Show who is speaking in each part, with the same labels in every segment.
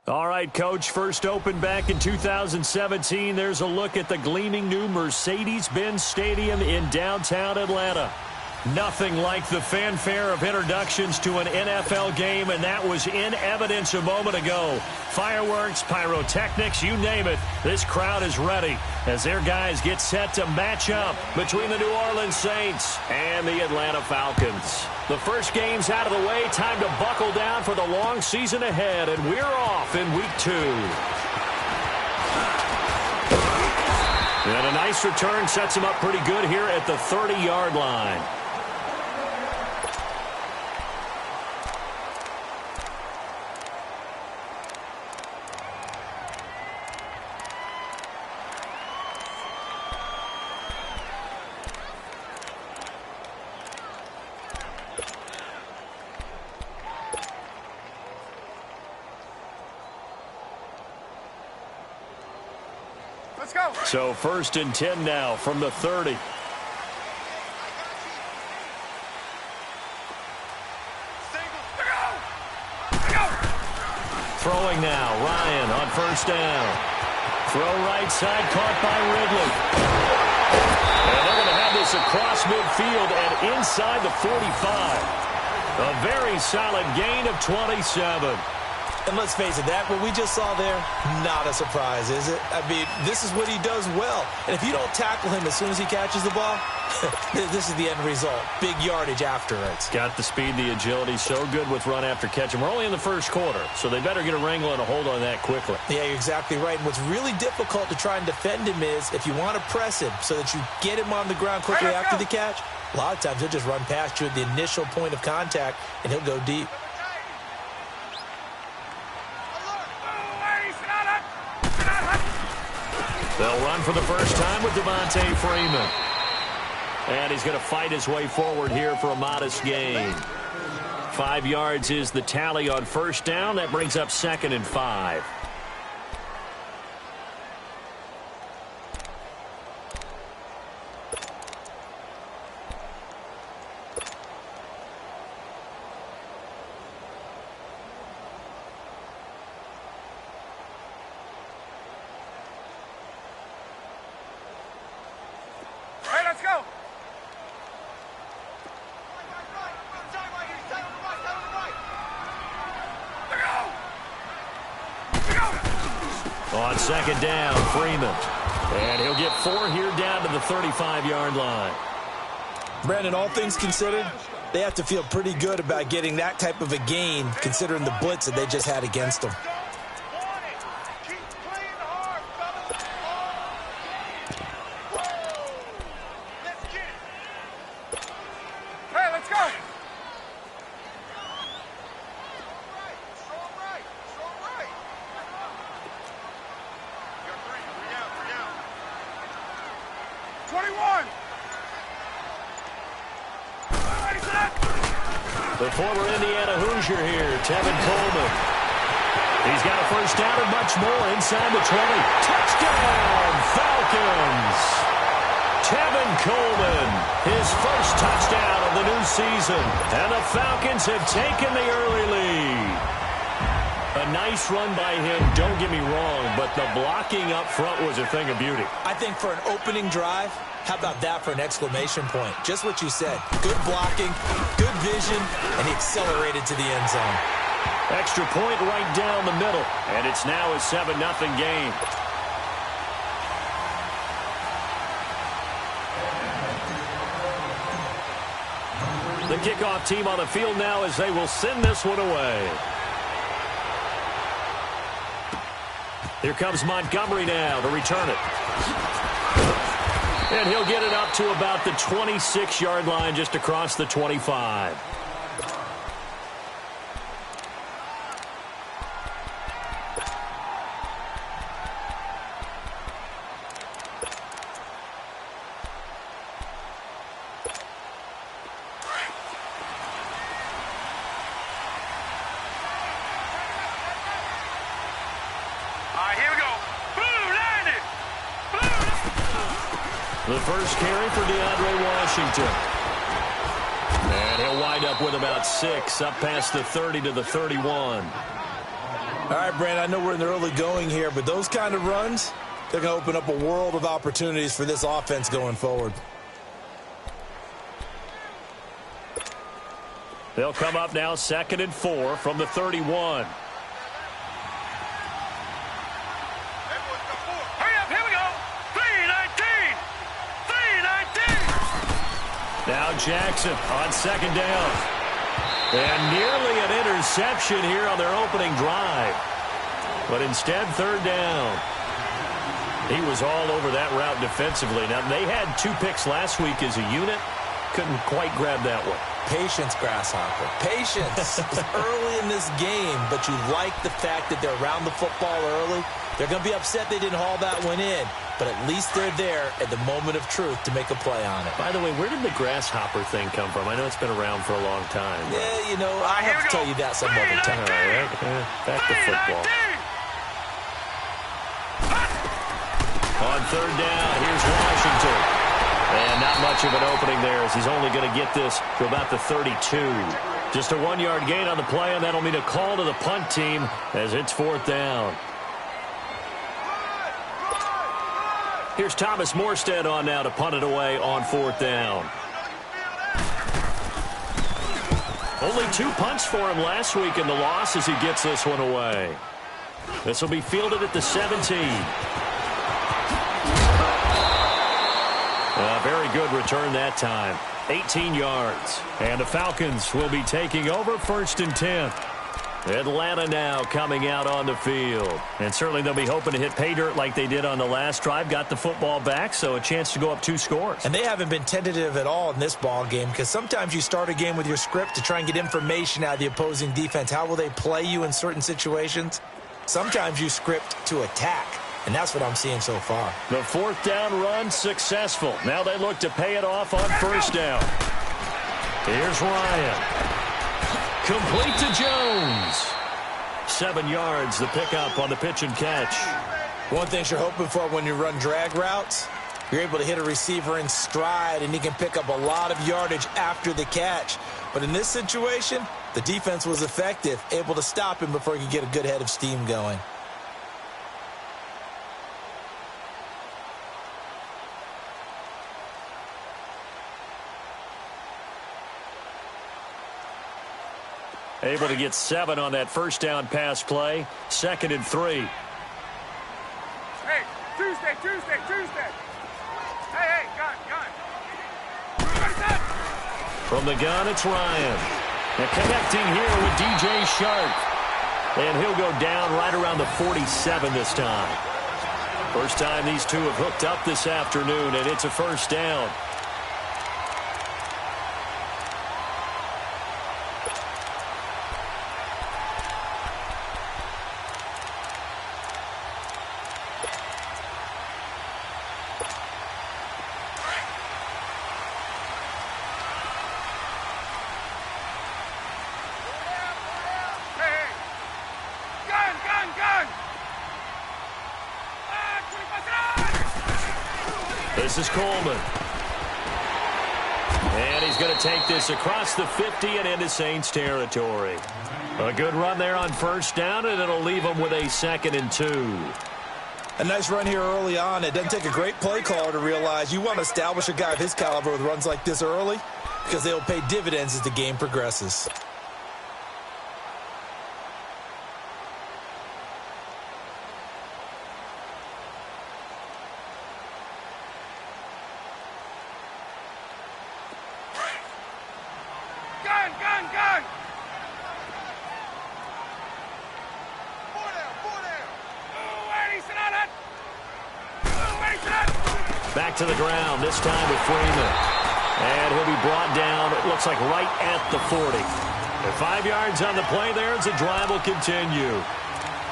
Speaker 1: All right, Coach, first opened back in 2017. There's a look at the gleaming new Mercedes-Benz Stadium in downtown Atlanta. Nothing like the fanfare of introductions to an NFL game, and that was in evidence a moment ago. Fireworks, pyrotechnics, you name it. This crowd is ready as their guys get set to match up between the New Orleans Saints and the Atlanta Falcons. The first game's out of the way. Time to buckle down for the long season ahead, and we're off in Week 2. And a nice return sets him up pretty good here at the 30-yard line. So 1st and 10 now from the 30. Throwing now, Ryan on 1st down. Throw right side, caught by Ridley. And they're going to have this across midfield and inside the 45. A very solid gain of 27.
Speaker 2: And let's face it, that what we just saw there, not a surprise, is it? I mean, this is what he does well. And if you don't tackle him as soon as he catches the ball, this is the end result. Big yardage afterwards.
Speaker 1: Got the speed, the agility, so good with run after catch. And we're only in the first quarter, so they better get a wrangle and a hold on that quickly.
Speaker 2: Yeah, you're exactly right. And what's really difficult to try and defend him is if you want to press him so that you get him on the ground quickly after the catch, a lot of times he'll just run past you at the initial point of contact, and he'll go deep.
Speaker 1: They'll run for the first time with Devontae Freeman. And he's going to fight his way forward here for a modest gain. 5 yards is the tally on 1st down. That brings up 2nd and 5. On 2nd down, Freeman. And he'll get 4 here down to the 35-yard line.
Speaker 2: Brandon, all things considered, they have to feel pretty good about getting that type of a gain considering the blitz that they just had against them.
Speaker 1: The former Indiana Hoosier here, Tevin Coleman. He's got a first down and much more inside the 20. Touchdown, Falcons! Tevin Coleman, his first touchdown of the new season. And the Falcons have taken the early lead. A nice run by him, don't get me wrong, but the blocking up front was a thing of beauty.
Speaker 2: I think for an opening drive, how about that for an exclamation point? Just what you said. Good blocking, good vision, and he accelerated to the end zone.
Speaker 1: Extra point right down the middle, and it's now a 7-0 game. The kickoff team on the field now as they will send this one away. Here comes Montgomery now to return it. And he'll get it up to about the 26-yard line just across the 25. The first carry for DeAndre Washington. And he'll wind up with about 6 up past the 30 to the 31.
Speaker 2: All right, Brandon, I know we're in the early going here, but those kind of runs, they're going to open up a world of opportunities for this offense going forward.
Speaker 1: They'll come up now 2nd and 4 from the 31. Now Jackson on 2nd down. And nearly an interception here on their opening drive. But instead, 3rd down. He was all over that route defensively. Now, they had 2 picks last week as a unit. Couldn't quite grab that one.
Speaker 2: Patience, Grasshopper. Patience. It's early in this game, but you like the fact that they're around the football early. They're going to be upset they didn't haul that one in, but at least they're there at the moment of truth to make a play on it.
Speaker 1: By the way, where did the grasshopper thing come from? I know it's been around for a long time.
Speaker 2: Yeah, you know, I'll have to tell you that some other time.
Speaker 1: All right, back to football. On 3rd down, here's Washington. And not much of an opening there as he's only going to get this to about the 32. Just a 1-yard gain on the play, and that'll mean a call to the punt team as it's 4th down. Here's Thomas Morstead on now to punt it away on 4th down. Only 2 punts for him last week in the loss as he gets this one away. This will be fielded at the 17. A very good return that time. 18 yards. And the Falcons will be taking over 1st and 10. Atlanta now coming out on the field. And certainly they'll be hoping to hit pay dirt like they did on the last drive. Got the football back, so a chance to go up 2 scores.
Speaker 2: And they haven't been tentative at all in this ball game because sometimes you start a game with your script to try and get information out of the opposing defense. How will they play you in certain situations? Sometimes you script to attack. And that's what I'm seeing so far.
Speaker 1: The 4th down run successful. Now they look to pay it off on 1st down. Here's Ryan. Complete to Jones. 7 yards, the pickup on the pitch and catch.
Speaker 2: One thing you're hoping for when you run drag routes, you're able to hit a receiver in stride, and he can pick up a lot of yardage after the catch. But in this situation, the defense was effective, able to stop him before he could get a good head of steam going.
Speaker 1: Able to get 7 on that 1st down pass play. 2nd and 3.
Speaker 3: Hey, Tuesday. Hey, gun.
Speaker 1: From the gun, it's Ryan. And connecting here with DJ Shark. And he'll go down right around the 47 this time. First time these two have hooked up this afternoon, and it's a 1st down. This is Coleman. And he's going to take this across the 50 and into Saints territory. A good run there on 1st down, and it'll leave them with a 2nd and 2.
Speaker 2: A nice run here early on. It doesn't take a great play caller to realize you want to establish a guy of his caliber with runs like this early because they'll pay dividends as the game progresses.
Speaker 3: Gun!
Speaker 1: Back to the ground, this time with Freeman. And he'll be brought down, it looks like right at the 40. And 5 yards on the play there as the drive will continue.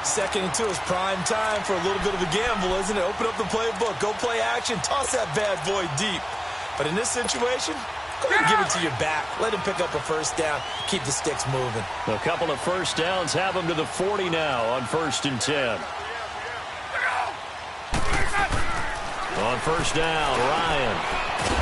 Speaker 2: 2nd and 2 is prime time for a little bit of a gamble, isn't it? Open up the playbook, go play action, toss that bad boy deep. But in this situation, go ahead and give it to your back. Let him pick up a 1st down, keep the sticks moving.
Speaker 1: A couple of 1st downs have him to the 40 now on 1st and 10. On 1st down, Ryan.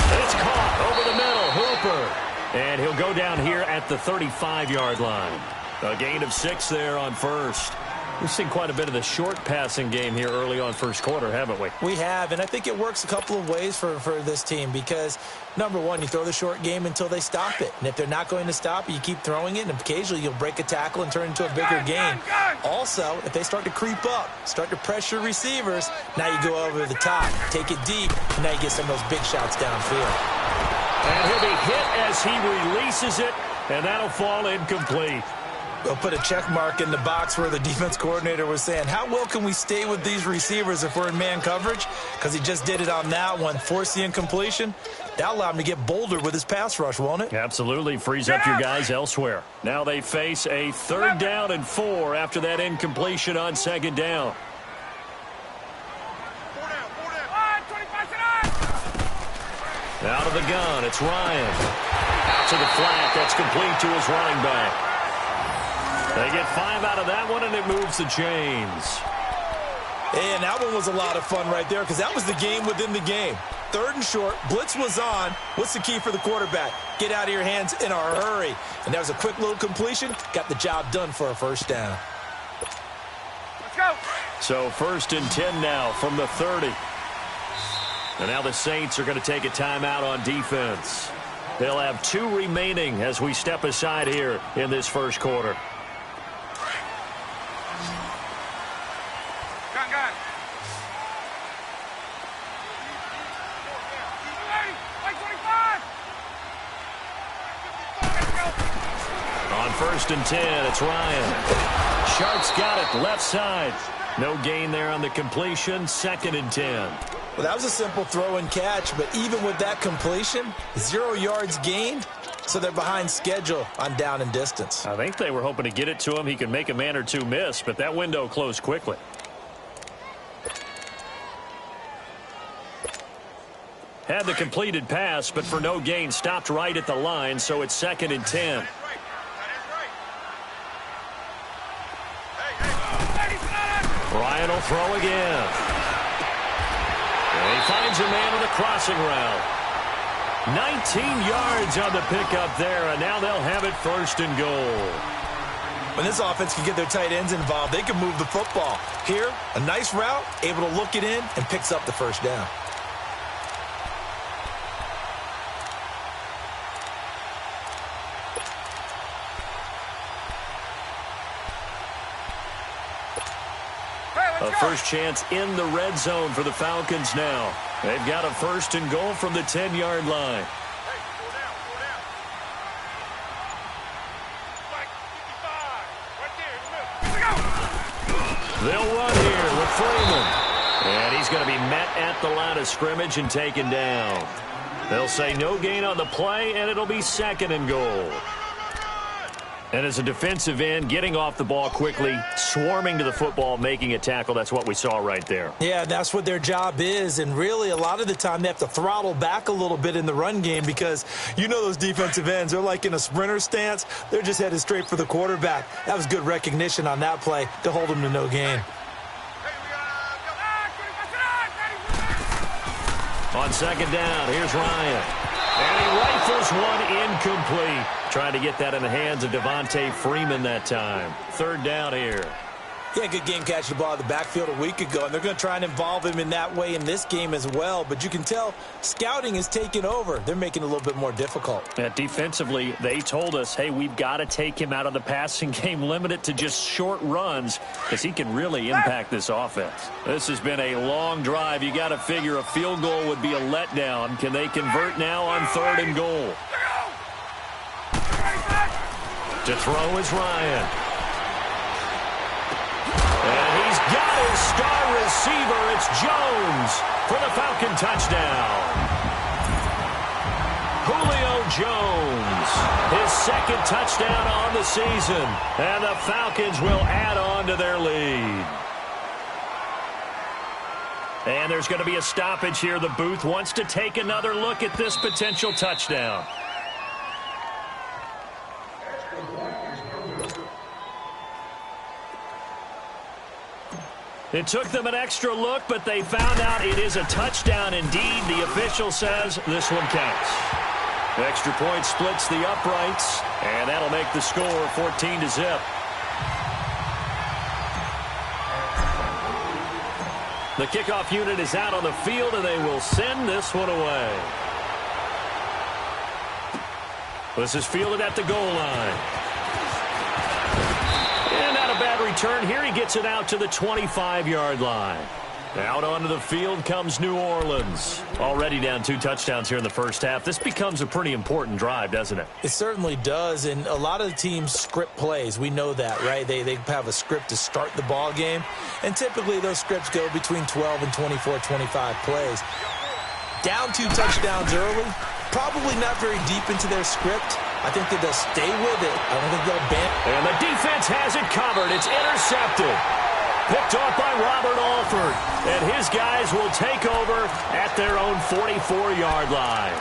Speaker 1: And it's caught over the middle, Hooper. And he'll go down here at the 35-yard line. A gain of 6 there on 1st. We've seen quite a bit of the short passing game here early on first quarter, haven't we?
Speaker 2: We have, and I think it works a couple of ways for this team because, number one, you throw the short game until they stop it. And if they're not going to stop it, you keep throwing it, and occasionally you'll break a tackle and turn it into a bigger game. Also, if they start to creep up, start to pressure receivers, now you go over the top, take it deep, and now you get some of those big shots downfield.
Speaker 1: And he'll be hit as he releases it, and that'll fall incomplete.
Speaker 2: We'll put a check mark in the box where the defense coordinator was saying, how well can we stay with these receivers if we're in man coverage? Because he just did it on that one, forced the incompletion. That'll allow him to get bolder with his pass rush, won't it?
Speaker 1: Absolutely. Frees up your guys elsewhere. Now they face a 3rd down and 4 after that incompletion on 2nd down. Out of the gun, it's Ryan. Out to the flat, that's complete to his running back. They get 5 out of that one, and it moves the chains.
Speaker 2: And that one was a lot of fun right there because that was the game within the game. 3rd and short, blitz was on. What's the key for the quarterback? Get out of your hands in a hurry. And that was a quick little completion. Got the job done for a 1st down.
Speaker 3: Let's go.
Speaker 1: So 1st and 10 now from the 30. And now the Saints are going to take a timeout on defense. They'll have 2 remaining as we step aside here in this first quarter.
Speaker 3: Gun. Like 25.
Speaker 1: On 1st and 10, it's Ryan. Sharp's got it, left side. No gain there on the completion, 2nd and 10.
Speaker 2: Well, that was a simple throw and catch, but even with that completion, 0 yards gained, so they're behind schedule on down and distance.
Speaker 1: I think they were hoping to get it to him. He could make a man or 2 miss, but that window closed quickly. Had the completed pass, but for no gain, stopped right at the line, so it's 2nd and 10. Ryan will throw again. And he finds a man on the crossing route. 19 yards on the pickup there, and now they'll have it 1st and goal.
Speaker 2: When this offense can get their tight ends involved, they can move the football. Here, a nice route, able to look it in, and picks up the 1st down.
Speaker 1: A first chance in the red zone for the Falcons now. They've got a 1st and goal from the 10-yard line. They'll run here with Freeman. And he's going to be met at the line of scrimmage and taken down. They'll say no gain on the play, and it'll be 2nd and goal. And as a defensive end, getting off the ball quickly, swarming to the football, making a tackle, that's what we saw right there.
Speaker 2: Yeah, that's what their job is. And really, a lot of the time, they have to throttle back a little bit in the run game because you know those defensive ends, they're like in a sprinter stance. They're just headed straight for the quarterback. That was good recognition on that play to hold them to no gain.
Speaker 1: On 2nd down, here's Ryan. And he rifles one incomplete. Trying to get that in the hands of Devontae Freeman that time. 3rd down here.
Speaker 2: Yeah, good game catching the ball in the backfield a week ago, and they're going to try and involve him in that way in this game as well. But you can tell scouting is taking over. They're making it a little bit more difficult.
Speaker 1: Yeah, defensively, they told us, hey, we've got to take him out of the passing game, limit it to just short runs, because he can really impact this offense. This has been a long drive. You got to figure a field goal would be a letdown. Can they convert now on 3rd and goal? To throw is Ryan. And he's got his star receiver. It's Jones for the Falcon touchdown. Julio Jones, his 2nd touchdown on the season. And the Falcons will add on to their lead. And there's going to be a stoppage here. The booth wants to take another look at this potential touchdown. It took them an extra look, but they found out it is a touchdown indeed. The official says this one counts. The extra point splits the uprights, and that'll make the score 14-0. The kickoff unit is out on the field, and they will send this one away. This is fielded at the goal line. And not a bad return here. He gets it out to the 25-yard line. Out onto the field comes New Orleans. Already down 2 touchdowns here in the first half. This becomes a pretty important drive, doesn't it?
Speaker 2: It certainly does, and a lot of the teams script plays. We know that, right? They have a script to start the ball game, and typically those scripts go between 12 and 24, 25 plays. Down 2 touchdowns early, probably not very deep into their script. I think that they'll stay with it. I don't think they'll ban.
Speaker 1: And the defense has it covered. It's intercepted. Picked off by Robert Alford. And his guys will take over at their own 44-yard line.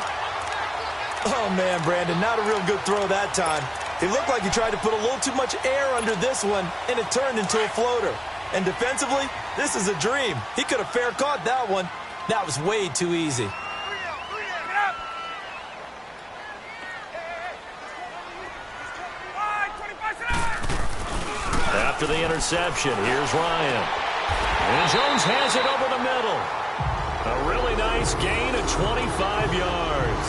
Speaker 2: Oh, man, Brandon, not a real good throw that time. It looked like he tried to put a little too much air under this one, and it turned into a floater. And defensively, this is a dream. He could have fair caught that one. That was way too easy.
Speaker 1: After the interception, here's Ryan. And Jones has it over the middle. A really nice gain of 25 yards.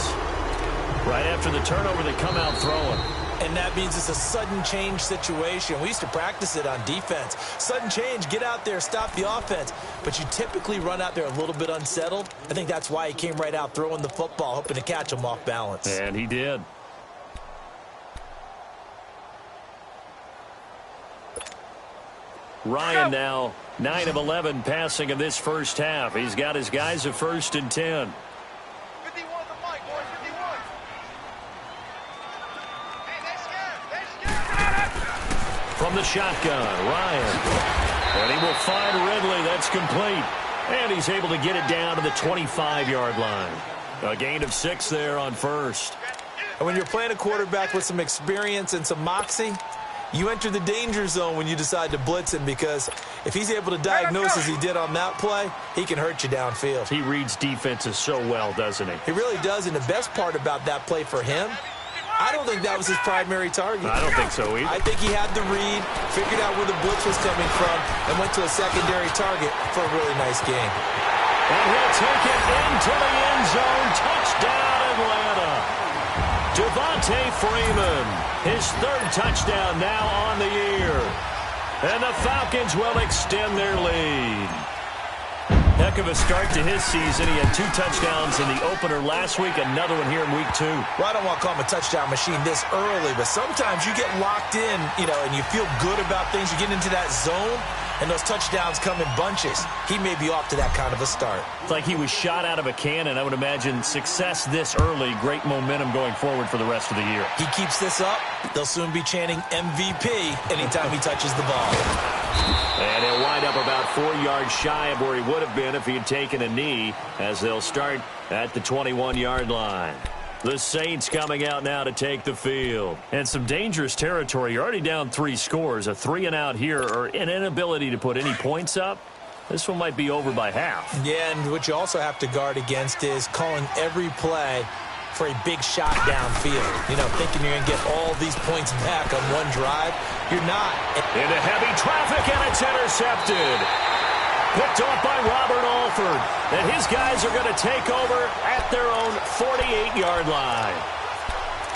Speaker 1: Right after the turnover, they come out throwing.
Speaker 2: And that means it's a sudden change situation. We used to practice it on defense. Sudden change, get out there, stop the offense. But you typically run out there a little bit unsettled. I think that's why he came right out throwing the football, hoping to catch him off balance.
Speaker 1: And he did. Ryan now 9 of 11 passing in this first half. He's got his guys at 1st and 10.
Speaker 3: 51 the mic, boys, 51. Hey, they're scared.
Speaker 1: From the shotgun, Ryan. And he will find Ridley. That's complete. And he's able to get it down to the 25-yard line. A gain of 6 there on first.
Speaker 2: And when you're playing a quarterback with some experience and some moxie, you enter the danger zone when you decide to blitz him, because if he's able to diagnose as he did on that play, he can hurt you downfield.
Speaker 1: He reads defenses so well, doesn't he?
Speaker 2: He really does, and the best part about that play for him, I don't think that was his primary target.
Speaker 1: I don't think so either.
Speaker 2: I think he had the read, figured out where the blitz was coming from, and went to a secondary target for a really nice game.
Speaker 1: And he'll take it into the end zone. Touchdown, Atlanta. Devontae Freeman, his 3rd touchdown now on the year. And the Falcons will extend their lead. Heck of a start to his season. He had 2 touchdowns in the opener last week, another one here in week 2.
Speaker 2: Well, I don't want to call him a touchdown machine this early, but sometimes you get locked in, and you feel good about things. You get into that zone, and those touchdowns come in bunches. He may be off to that kind of a start.
Speaker 1: It's like he was shot out of a cannon. I would imagine success this early, great momentum going forward for the rest of the year.
Speaker 2: He keeps this up, they'll soon be chanting MVP anytime he touches the ball.
Speaker 1: And he'll wind up about 4 yards shy of where he would have been if he had taken a knee, as they'll start at the 21-yard line. The Saints coming out now to take the field. And some dangerous territory. You're already down 3 scores. A 3-and-out here, or an inability to put any points up. This one might be over by half.
Speaker 2: Yeah, and what you also have to guard against is calling every play for a big shot downfield. Thinking you're going to get all these points back on one drive. You're not.
Speaker 1: Into heavy traffic, and it's intercepted. Picked off by Robert Alford. And his guys are going to take over at their own 48-yard line.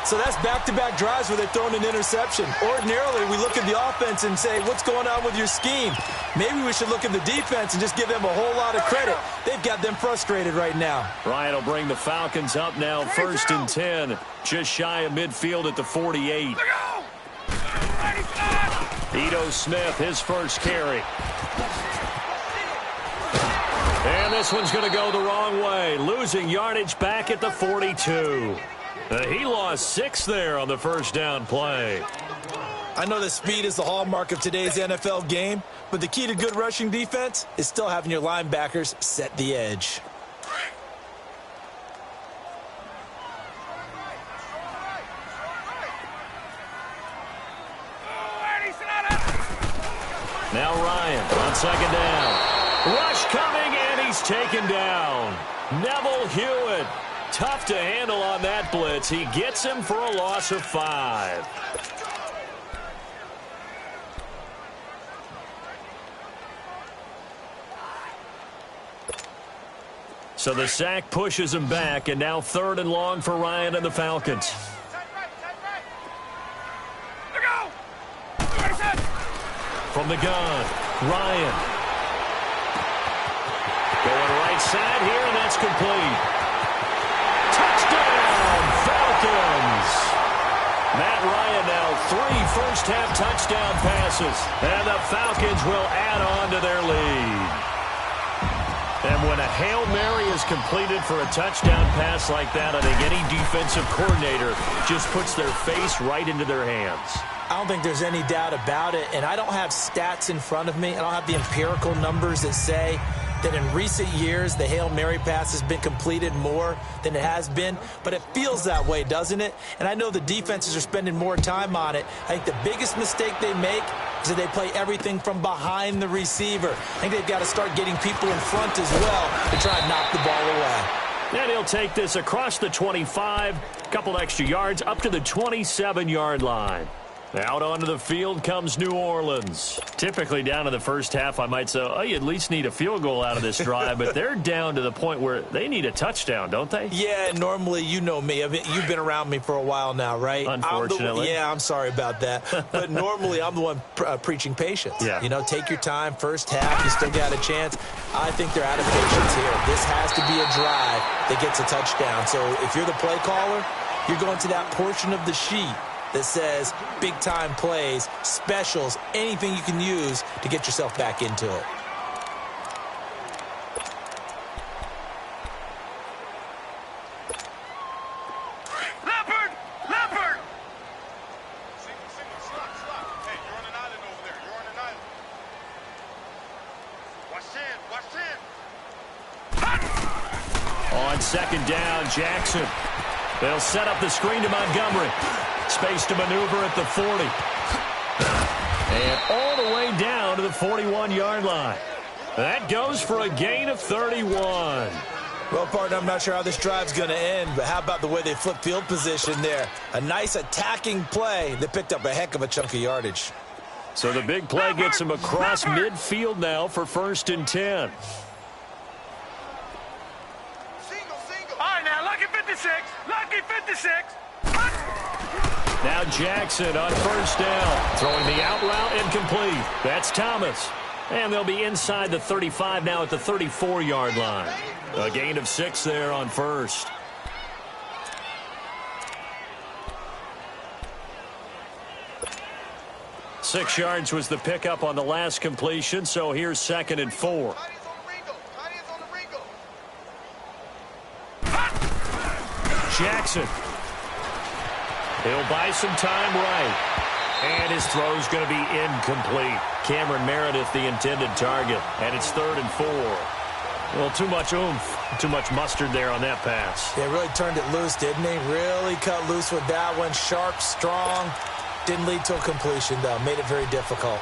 Speaker 2: So that's back-to-back drives where they're throwing an interception. Ordinarily, we look at the offense and say, what's going on with your scheme? Maybe we should look at the defense and just give them a whole lot of credit. They've got them frustrated right now.
Speaker 1: Ryan will bring the Falcons up now, 1st and 10. Just shy of midfield at the 48. Ito Smith, his first carry. And this one's going to go the wrong way. Losing yardage back at the 42. He lost 6 there on the first down play.
Speaker 2: I know that speed is the hallmark of today's NFL game, but the key to good rushing defense is still having your linebackers set the edge.
Speaker 1: Now Ryan on 2nd down. Rush coming, and he's taken down. Neville Hewitt. Tough to handle on that blitz. He gets him for a loss of 5. So the sack pushes him back, and now 3rd and long for Ryan and the Falcons. From the gun, Ryan. Going right side here, and that's complete. Touchdown, Falcons! Matt Ryan now 3 first-half touchdown passes, and the Falcons will add on to their lead. And when a Hail Mary is completed for a touchdown pass like that, I think any defensive coordinator just puts their face right into their hands.
Speaker 2: I don't think there's any doubt about it, and I don't have stats in front of me. I don't have the empirical numbers that say that in recent years the Hail Mary pass has been completed more than it has been, but it feels that way, doesn't it? And I know the defenses are spending more time on it. I think the biggest mistake they make is that they play everything from behind the receiver. I think they've got to start getting people in front as well to try and knock the ball away.
Speaker 1: And he'll take this across the 25, couple extra yards, up to the 27-yard line. Out onto the field comes New Orleans. Typically down in the first half, I might say, oh, you at least need a field goal out of this drive, but they're down to the point where they need a touchdown, don't they?
Speaker 2: Yeah, normally, you know me. You've been around me for a while now, right?
Speaker 1: Unfortunately.
Speaker 2: I'm sorry about that. But normally, I'm the one preaching patience.
Speaker 1: Yeah.
Speaker 2: You know, take your time. First half, you still got a chance. I think they're out of patience here. This has to be a drive that gets a touchdown. So if you're the play caller, you're going to that portion of the sheet that says big-time plays, specials, anything you can use to get yourself back into it.
Speaker 3: Leopard! Leopard! Single, slot. Hey, you're on an island over there. You're on an island. Watch in.
Speaker 1: On 2nd down, Jackson. They'll set up the screen to Montgomery. Space to maneuver at the 40. And all the way down to the 41-yard line. That goes for a gain of 31.
Speaker 2: Well, partner, I'm not sure how this drive's going to end, but how about the way they flip field position there? A nice attacking play that picked up a heck of a chunk of yardage.
Speaker 1: So the big play gets him across midfield now for 1st and 10.
Speaker 3: Single. All right, now, lucky 56. Lucky 56.
Speaker 1: Now Jackson on 1st down. Throwing the out route incomplete. That's Thomas. And they'll be inside the 35 now at the 34-yard line. A gain of 6 there on 1st. Six yards was the pickup on the last completion, so here's 2nd and 4. Jackson. He'll buy some time right. And his throw's going to be incomplete. Cameron Meredith, the intended target. And it's 3rd and 4. Well, too much oomph, too much mustard there on that pass.
Speaker 2: They really turned it loose, didn't they? Really cut loose with that one. Sharp, strong. Didn't lead to a completion, though. Made it very difficult.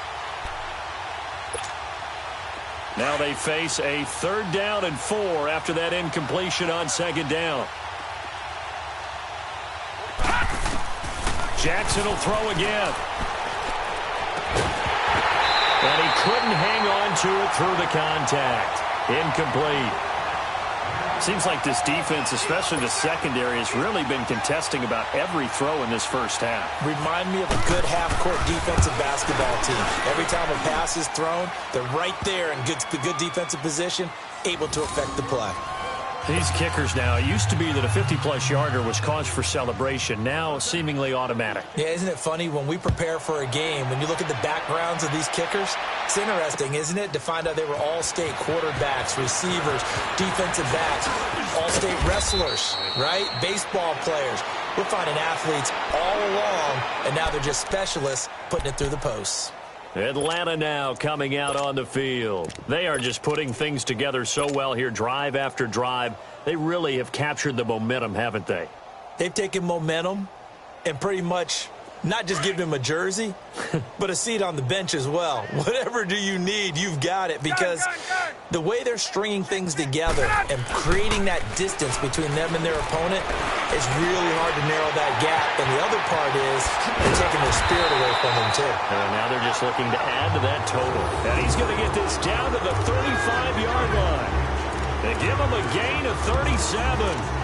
Speaker 1: Now they face a 3rd down and 4 after that incompletion on 2nd down. Jackson will throw again. And he couldn't hang on to it through the contact. Incomplete. Seems like this defense, especially the secondary, has really been contesting about every throw in this first half.
Speaker 2: Remind me of a good half-court defensive basketball team. Every time a pass is thrown, they're right there in good defensive position, able to affect the play.
Speaker 1: These kickers now, it used to be that a 50-plus yarder was cause for celebration. Now, seemingly automatic.
Speaker 2: Yeah, isn't it funny when we prepare for a game, when you look at the backgrounds of these kickers, it's interesting, isn't it, to find out they were all-state quarterbacks, receivers, defensive backs, all-state wrestlers, right? Baseball players. We're finding athletes all along, and now they're just specialists putting it through the posts.
Speaker 1: Atlanta now coming out on the field. They are just putting things together so well here, drive after drive. They really have captured the momentum, haven't they?
Speaker 2: They've taken momentum and pretty much not just given him a jersey, but a seat on the bench as well. Whatever do you need, you've got it, because the way they're stringing things together and creating that distance between them and their opponent is really hard to narrow that gap. And the other part is they're taking their spirit away from them, too.
Speaker 1: And now they're just looking to add to that total. And he's going to get this down to the 35-yard line. They give him a gain of 37.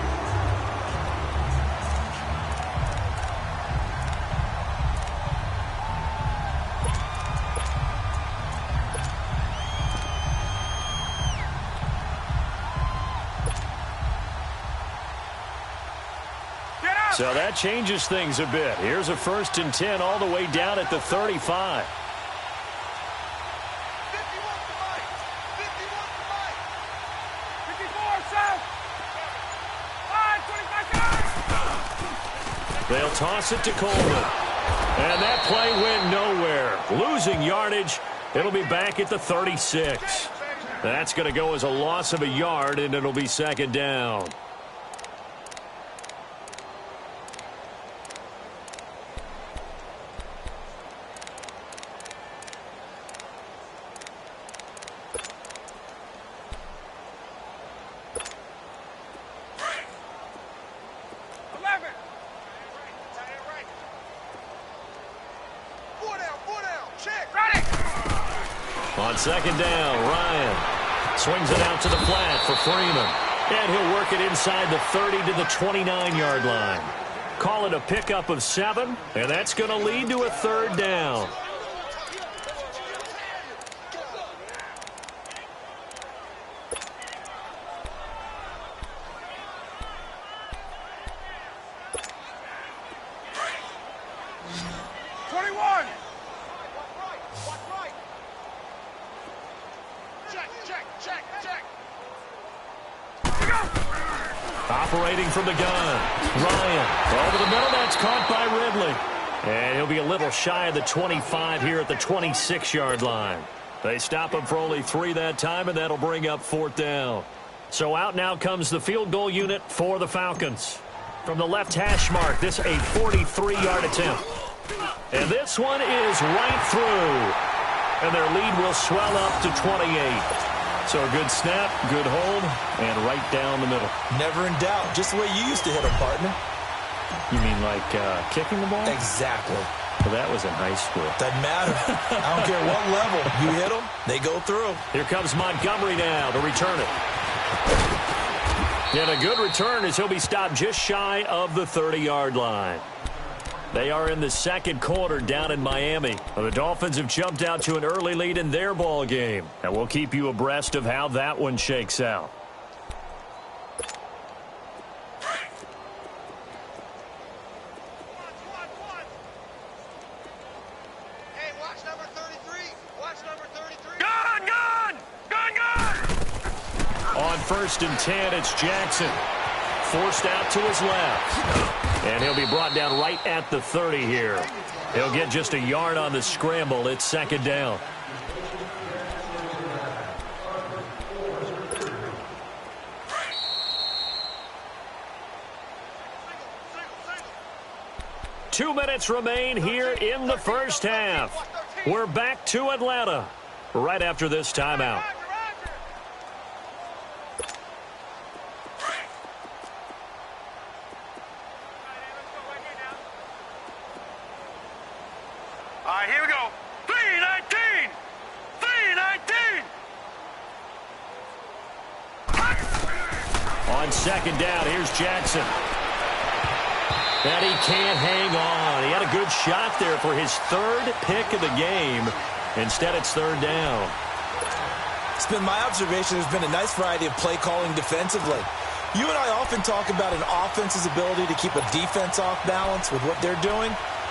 Speaker 1: So that changes things a bit. Here's a 1st and 10 all the way down at the 35. They'll toss it to Coleman. And that play went nowhere. Losing yardage. It'll be back at the 36. That's going to go as a loss of a yard, and it'll be 2nd down. On 2nd down, Ryan swings it out to the flat for Freeman. And he'll work it inside the 30 to the 29-yard line. Call it a pickup of 7, and that's going to lead to a 3rd down. Operating from the gun, Ryan over the middle. That's caught by Ridley, and he'll be a little shy of the 25 here at the 26-yard line. They stop him for only 3 that time, and that'll bring up 4th down. So out now comes the field goal unit for the Falcons. From the left hash mark, this a 43-yard attempt, and this one is right through, and their lead will swell up to 28. So a good snap, good hold, and right down the middle.
Speaker 2: Never in doubt. Just the way you used to hit them, partner.
Speaker 1: You mean like kicking the ball?
Speaker 2: Exactly.
Speaker 1: Well, that was in high school.
Speaker 2: Doesn't matter. I don't care what level. You hit them, they go through.
Speaker 1: Here comes Montgomery now to return it. And a good return as he'll be stopped just shy of the 30-yard line. They are in the 2nd quarter down in Miami. The Dolphins have jumped out to an early lead in their ball game, and we'll keep you abreast of how that one shakes out.
Speaker 3: Hey, watch number 33. Watch number 33. Gun, gun! Gun, gun!
Speaker 1: On 1st and 10, it's Jackson. Forced out to his left. And he'll be brought down right at the 30 here. He'll get just a yard on the scramble. It's 2nd down. Two minutes remain here in the first half. We're back to Atlanta right after this timeout.
Speaker 3: All right, here we go. 319! 319!
Speaker 1: On 2nd down, here's Jackson. And he can't hang on. He had a good shot there for his 3rd pick of the game. Instead, it's 3rd down.
Speaker 2: It's been my observation there's been a nice variety of play calling defensively. You and I often talk about an offense's ability to keep a defense off balance with what they're doing.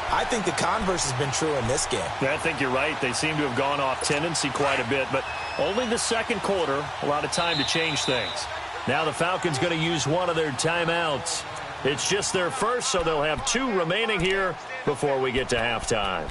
Speaker 2: I think the converse has been true in this game.
Speaker 1: I think you're right. They seem to have gone off tendency quite a bit, but only the 2nd quarter, a lot of time to change things. Now the Falcons going to use one of their timeouts. It's just their first, so they'll have 2 remaining here before we get to halftime.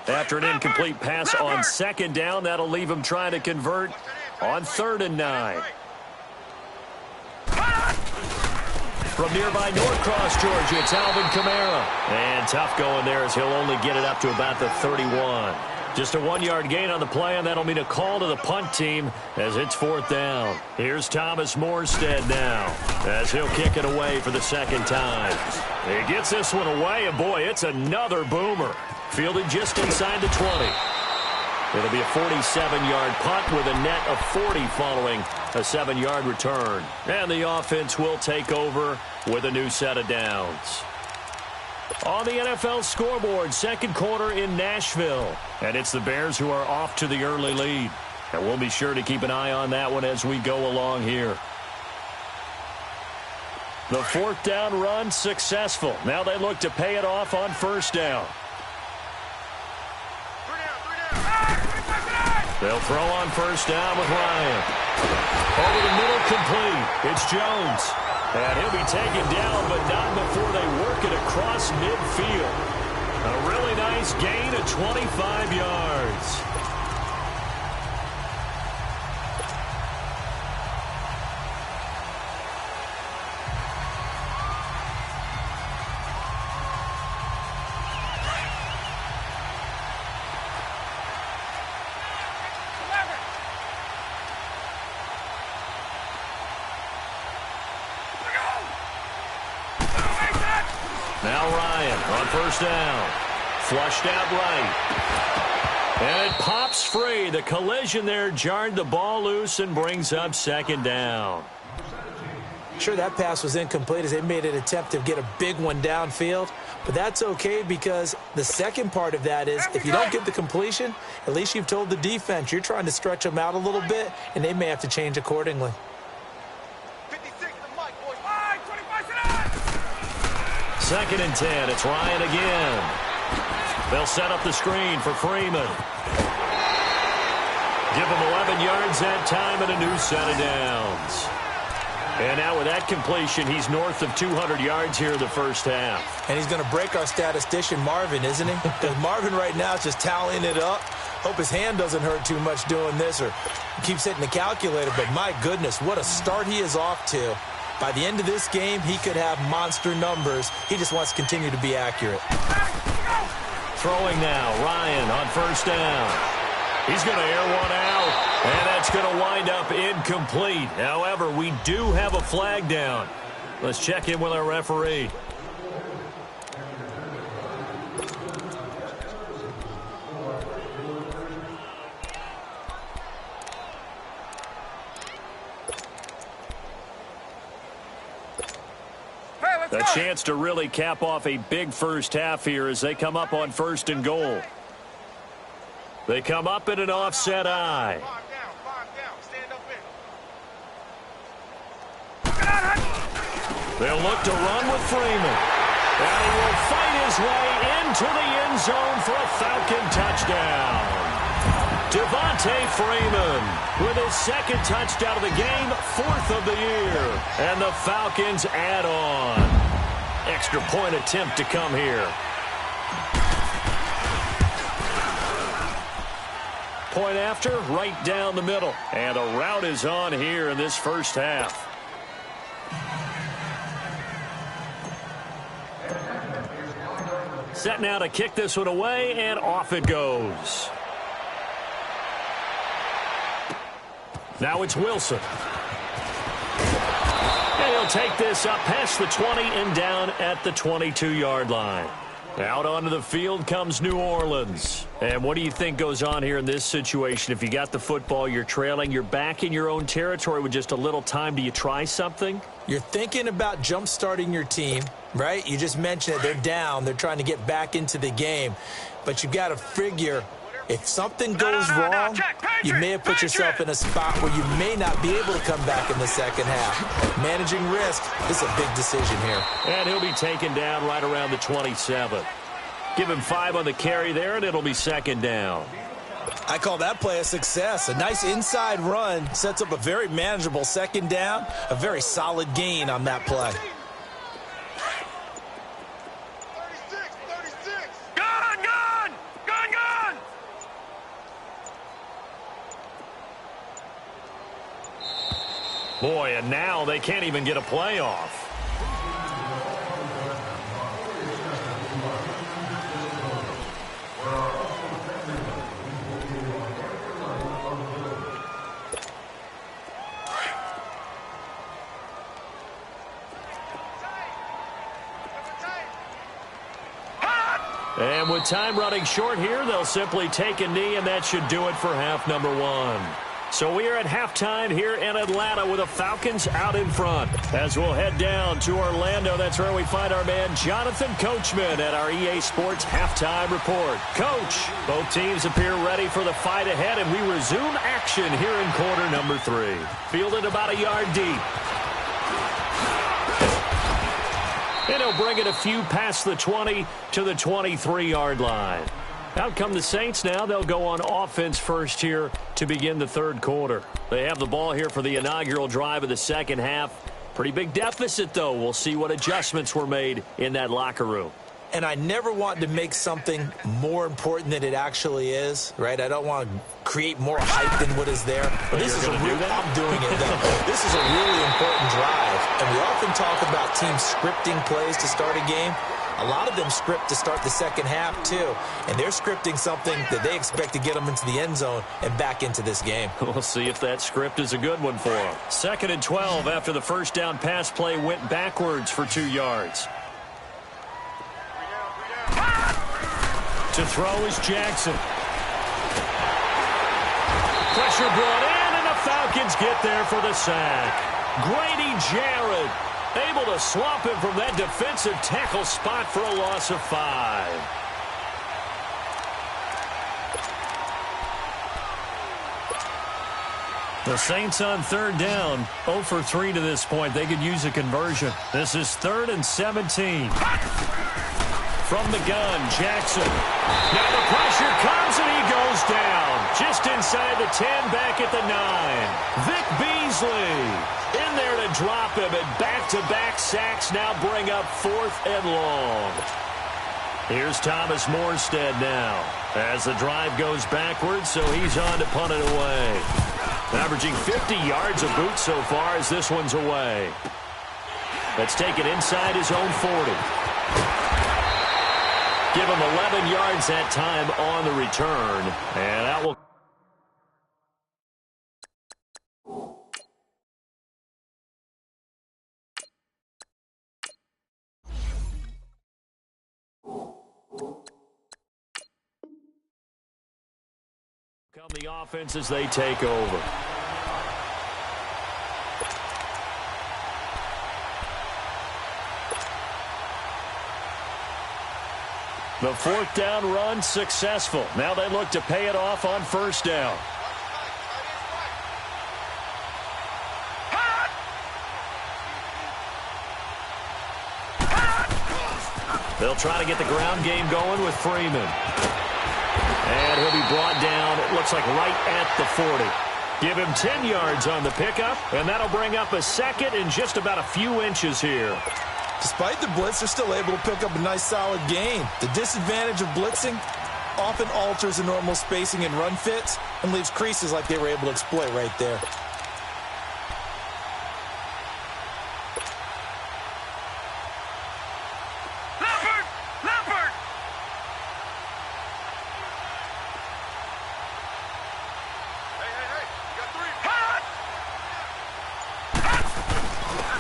Speaker 1: After an incomplete pass on 2nd down, that'll leave him trying to convert on 3rd and 9. From nearby Norcross, Georgia, it's Alvin Kamara. And tough going there as he'll only get it up to about the 31. Just a 1-yard gain on the play, and that'll mean a call to the punt team as it's 4th down. Here's Thomas Morstead now as he'll kick it away for the second time. He gets this one away, and boy, it's another boomer. Fielded just inside the 20. It'll be a 47-yard punt with a net of 40 following a 7-yard return. And the offense will take over with a new set of downs. On the NFL scoreboard, second quarter in Nashville. And it's the Bears who are off to the early lead. And we'll be sure to keep an eye on that one as we go along here. The 4th down run successful. Now they look to pay it off on 1st down. They'll throw on 1st down with Ryan. Over the middle, complete. It's Jones. And he'll be taken down, but not before they work it across midfield. A really nice gain of 25 yards. Now Ryan on 1st down. Flushed out right. And it pops free. The collision there jarred the ball loose and brings up 2nd down.
Speaker 2: Sure, that pass was incomplete as they made an attempt to get a big one downfield. But that's okay because the second part of that is if you don't get the completion, at least you've told the defense you're trying to stretch them out a little bit, and they may have to change accordingly.
Speaker 1: 2nd and 10. It's Ryan again. They'll set up the screen for Freeman. Give him 11 yards that time and a new set of downs. And now with that completion, he's north of 200 yards here in the first half.
Speaker 2: And he's going to break our statistician Marvin, isn't he? Because Marvin right now is just tallying it up. Hope his hand doesn't hurt too much doing this, or he keeps hitting the calculator. But my goodness, what a start he is off to. By the end of this game, he could have monster numbers. He just wants to continue to be accurate.
Speaker 1: Throwing now, Ryan on 1st down. He's going to air one out, and that's going to wind up incomplete. However, we do have a flag down. Let's check in with our referee. A chance to really cap off a big first half here as they come up on 1st and goal. They come up in an offset eye. They'll look to run with Freeman. And he will fight his way into the end zone for a Falcon touchdown. Devontae Freeman with his 2nd touchdown of the game, 4th of the year. And the Falcons add on. Extra point attempt to come here. Point after, right down the middle. And the route is on here in this first half. Set now to kick this one away, and off it goes. Now it's Wilson. And he'll take this up past the 20 and down at the 22-yard line. Out onto the field comes New Orleans. And what do you think goes on here in this situation? If you got the football, you're trailing, you're back in your own territory with just a little time. Do you try something?
Speaker 2: You're thinking about jump-starting your team, right? You just mentioned it. They're down. They're trying to get back into the game. But you've got to figure if something goes wrong, you may have put yourself in a spot where you may not be able to come back in the second half. Managing risk is a big decision here.
Speaker 1: And he'll be taken down right around the 27. Give him 5 on the carry there, and it'll be 2nd down.
Speaker 2: I call that play a success. A nice inside run sets up a very manageable 2nd down, a very solid gain on that play.
Speaker 1: Boy, and now they can't even get a playoff. And with time running short here, they'll simply take a knee, and that should do it for half number one. So we are at halftime here in Atlanta with the Falcons out in front. As we'll head down to Orlando, that's where we find our man Jonathan Coachman at our EA Sports Halftime Report. Coach, both teams appear ready for the fight ahead, and we resume action here in quarter number 3. Fielded about a yard deep. And he'll bring it a few past the 20 to the 23-yard line. Out come the Saints now. They'll go on offense first here to begin the third quarter. They have the ball here for the inaugural drive of the second half. Pretty big deficit, though. We'll see what adjustments were made in that locker room.
Speaker 2: And I never want to make something more important than it actually is, right? I don't want to create more hype than what is there. But this is I'm doing it, though. This is a really important drive. And we often talk about teams scripting plays to start a game. A lot of them script to start the second half, too. And they're scripting something that they expect to get them into the end zone and back into this game.
Speaker 1: We'll see if that script is a good one for them. 2nd and 12 after the first down pass play went backwards for 2 yards. To throw is Jackson. Pressure brought in, and the Falcons get there for the sack. Grady Jarrett able to swamp him from that defensive tackle spot for a loss of 5. The Saints on third down, 0 for 3 to this point. They could use a conversion. This is 3rd and 17. From the gun, Jackson. Now the pressure comes, and he goes down. Just inside the 10, back at the 9. Vic Beasley in there to drop him, and back-to-back sacks now bring up 4th and long. Here's Thomas Morstead now as the drive goes backwards, so he's on to punt it away. Averaging 50 yards of boot so far as this one's away. Let's take it inside his own 40. Give him 11 yards that time on the return, and that will... Come the offense as they take over. The 4th down run successful. Now they look to pay it off on 1st down. They'll try to get the ground game going with Freeman. And he'll be brought down, it looks like right at the 40. Give him 10 yards on the pickup, and that'll bring up a 2nd and just about a few inches here.
Speaker 2: Despite the blitz, they're still able to pick up a nice solid gain. The disadvantage of blitzing often alters the normal spacing and run fits and leaves creases like they were able to exploit right there.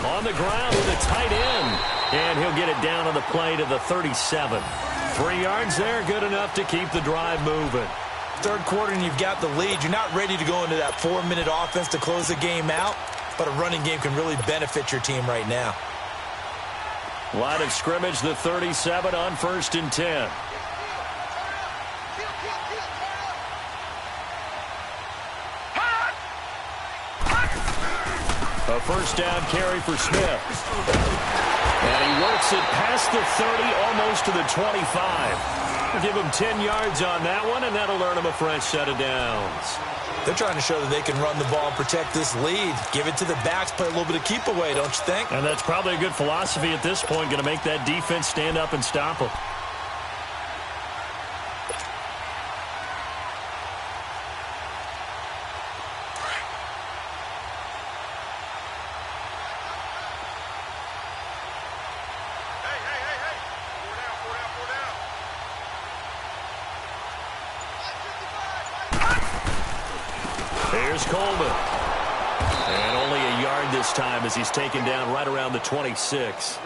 Speaker 1: On the ground with a tight end. And he'll get it down on the play to the 37. 3 yards there, good enough to keep the drive moving.
Speaker 2: Third quarter and you've got the lead. You're not ready to go into that 4-minute offense to close the game out, but a running game can really benefit your team right now.
Speaker 1: Line of scrimmage, the 37 on 1st and 10. A 1st down carry for Smith. And he works it past the 30, almost to the 25. We'll give him 10 yards on that one, and that'll earn him a fresh set of downs.
Speaker 2: They're trying to show that they can run the ball and protect this lead. Give it to the backs, play a little bit of keep away, don't you think?
Speaker 1: And that's probably a good philosophy at this point, going to make that defense stand up and stop them. Here's Coleman. And only a yard this time as he's taken down right around the 26.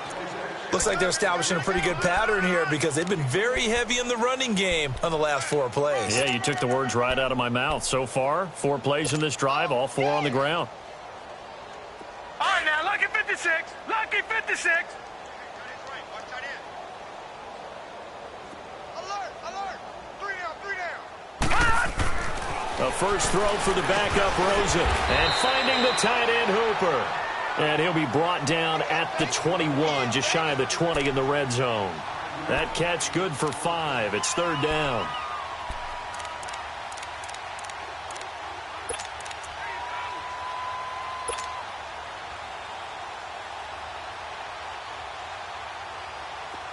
Speaker 2: Looks like they're establishing a pretty good pattern here because they've been very heavy in the running game on the last 4 plays.
Speaker 1: Yeah, you took the words right out of my mouth. So far, 4 plays in this drive, all 4 on the ground.
Speaker 3: All right, now, lucky 56. Lucky 56. Alert, alert. 3 down.
Speaker 1: A first throw for the backup Rosen. And finding the tight end Hooper. And he'll be brought down at the 21, just shy of the 20 in the red zone. That catch good for 5. It's 3rd down.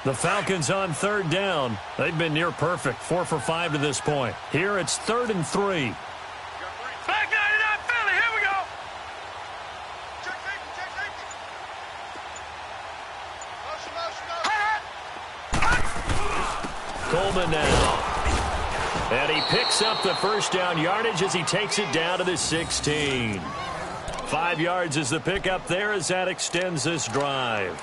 Speaker 1: The Falcons on 3rd down. They've been near perfect, 4 for 5 to this point. Here it's 3rd and 3.
Speaker 3: Back 99 Philly, here we go. Check safety. Motion.
Speaker 1: Coleman now. And he picks up the first down yardage as he takes it down to the 16. 5 yards is the pickup there as that extends this drive.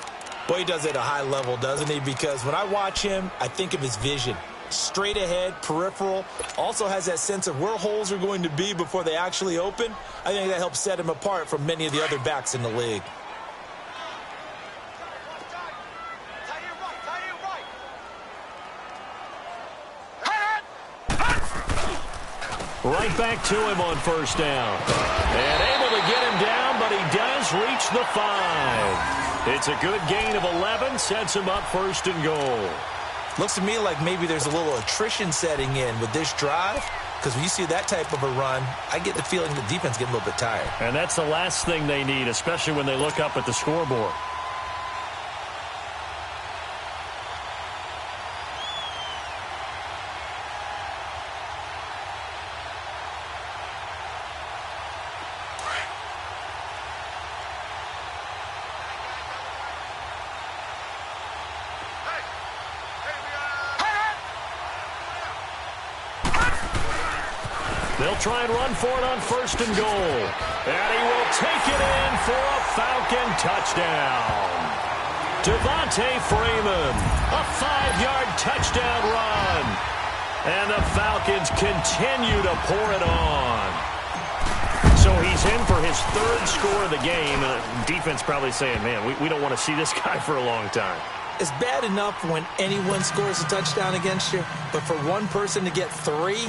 Speaker 2: Well, he does it at a high level, doesn't he? Because when I watch him, I think of his vision. Straight ahead, peripheral, also has that sense of where holes are going to be before they actually open. I think that helps set him apart from many of the other backs in the league.
Speaker 1: Right back to him on first down. And able to get him down, but he does reach the 5. It's a good gain of 11, sets him up 1st and goal.
Speaker 2: Looks to me like maybe there's a little attrition setting in with this drive, because when you see that type of a run, I get the feeling the defense getting a little bit tired.
Speaker 1: And that's the last thing they need, especially when they look up at the scoreboard. They'll try and run for it on 1st and goal. And he will take it in for a Falcon touchdown. Devontae Freeman, a 5-yard touchdown run. And the Falcons continue to pour it on. So he's in for his 3rd score of the game. And the defense probably saying, man, we don't want to see this guy for a long time.
Speaker 2: It's bad enough when anyone scores a touchdown against you, but for one person to get 3,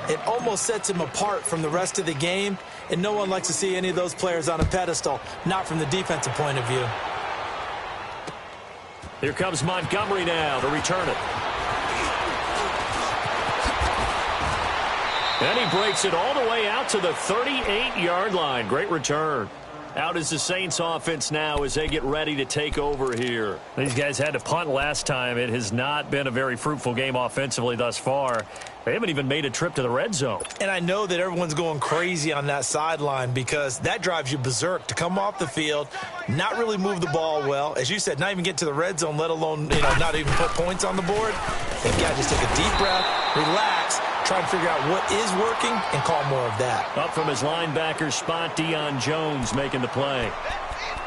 Speaker 2: it almost sets him apart from the rest of the game, and no one likes to see any of those players on a pedestal, not from the defensive point of view.
Speaker 1: Here comes Montgomery now to return it. And he breaks it all the way out to the 38-yard line. Great return. Out is the Saints offense now as they get ready to take over here. These guys had to punt last time. It has not been a very fruitful game offensively thus far. They haven't even made a trip to the red zone.
Speaker 2: And I know that everyone's going crazy on that sideline because that drives you berserk to come off the field, not really move the ball well. As you said, not even get to the red zone, let alone, not even put points on the board. They've got to just take a deep breath, relax, try and figure out what is working and call more of that.
Speaker 1: Up from his linebacker spot, Deion Jones making the play.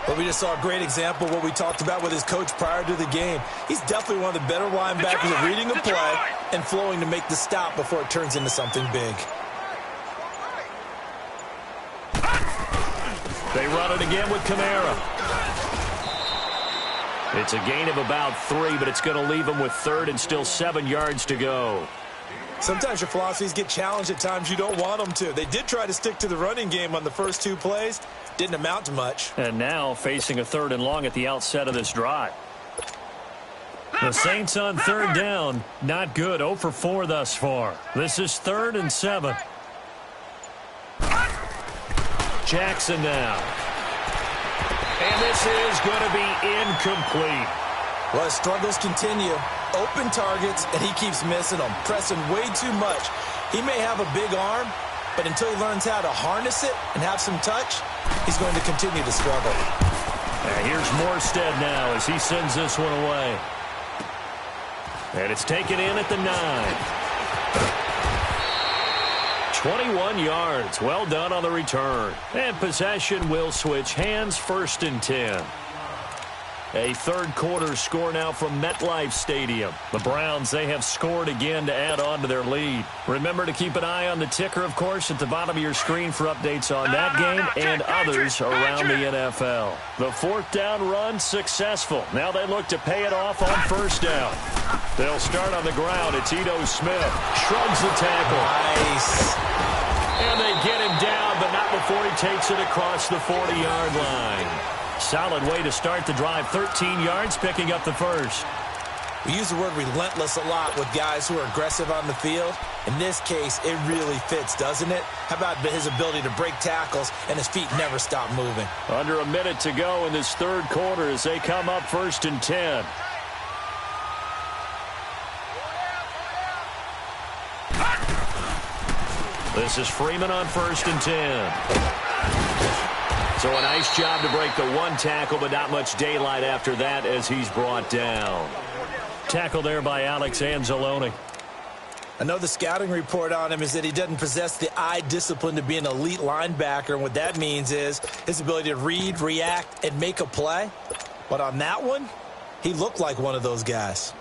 Speaker 2: But we just saw a great example of what we talked about with his coach prior to the game. He's definitely one of the better linebackers at reading a play and flowing to make the stop before it turns into something big.
Speaker 1: They run it again with Kamara. It's a gain of about 3, but it's going to leave them with 3rd and still 7 yards to go.
Speaker 2: Sometimes your philosophies get challenged at times you don't want them to. They did try to stick to the running game on the first 2 plays. Didn't amount to much.
Speaker 1: And now facing a 3rd and long at the outset of this drive. The Saints on 3rd down. Not good. 0 for 4 thus far. This is 3rd and 7. Jackson now. And this is going to be incomplete.
Speaker 2: Well, his struggles continue. Open targets, and he keeps missing them. Pressing way too much. He may have a big arm, but until he learns how to harness it and have some touch, he's going to continue to struggle.
Speaker 1: And here's Morstead now as he sends this one away. And it's taken in at the 9. 21 yards. Well done on the return. And possession will switch hands, 1st and 10. A third quarter score now from MetLife Stadium. The Browns, they have scored again to add on to their lead. Remember to keep an eye on the ticker, of course, at the bottom of your screen for updates on that game and others around the NFL. The fourth down run successful. Now they look to pay it off on first down. They'll start on the ground. It's Ito Smith. Shrugs the tackle.
Speaker 2: Nice.
Speaker 1: And they get him down, but not before he takes it across the 40-yard line. Solid way to start the drive. 13 yards, picking up the first.
Speaker 2: We use the word relentless a lot with guys who are aggressive on the field. In this case, it really fits, doesn't it? How about his ability to break tackles and his feet never stop moving?
Speaker 1: Under a minute to go in this third quarter as they come up 1st and 10. This is Freeman on 1st and 10. So a nice job to break the one tackle, but not much daylight after that as he's brought down. Tackle there by Alex Anzalone.
Speaker 2: I know the scouting report on him is that he doesn't possess the eye discipline to be an elite linebacker, and what that means is his ability to read, react, and make a play. But on that one, he looked like one of those guys.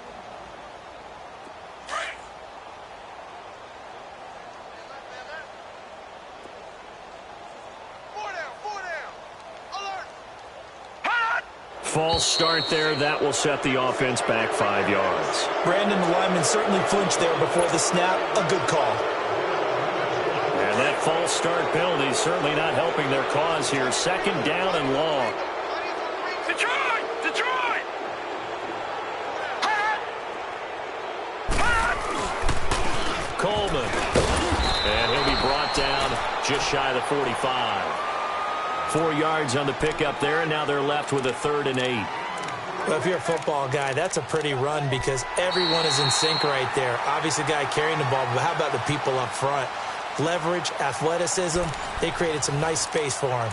Speaker 1: False start there. That will set the offense back 5 yards.
Speaker 2: Brandon, the lineman, certainly flinched there before the snap. A good call.
Speaker 1: And that false start penalty is certainly not helping their cause here. 2nd down and long.
Speaker 3: Detroit! Detroit!
Speaker 1: Coleman. And he'll be brought down just shy of the 45. 4 yards on the pickup there, and now they're left with a 3rd and 8.
Speaker 2: Well, if you're a football guy, that's a pretty run because everyone is in sync right there. Obviously, the guy carrying the ball, but how about the people up front? Leverage, athleticism, they created some nice space for him.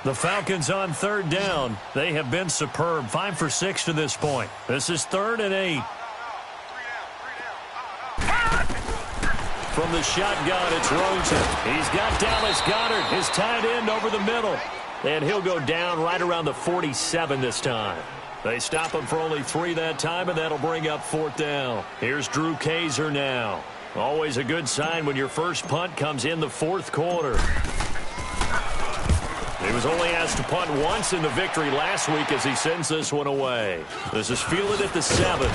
Speaker 1: The Falcons on 3rd down. They have been superb. 5 for 6 to this point. This is 3rd and 8. From the shotgun, it's Rosen. He's got Dallas Goedert, his tight end, over the middle. And he'll go down right around the 47 this time. They stop him for only 3 that time, and that'll bring up 4th down. Here's Drew Kaiser now. Always a good sign when your first punt comes in the 4th quarter. He was only asked to punt once in the victory last week as he sends this one away. This is fielded at the 7.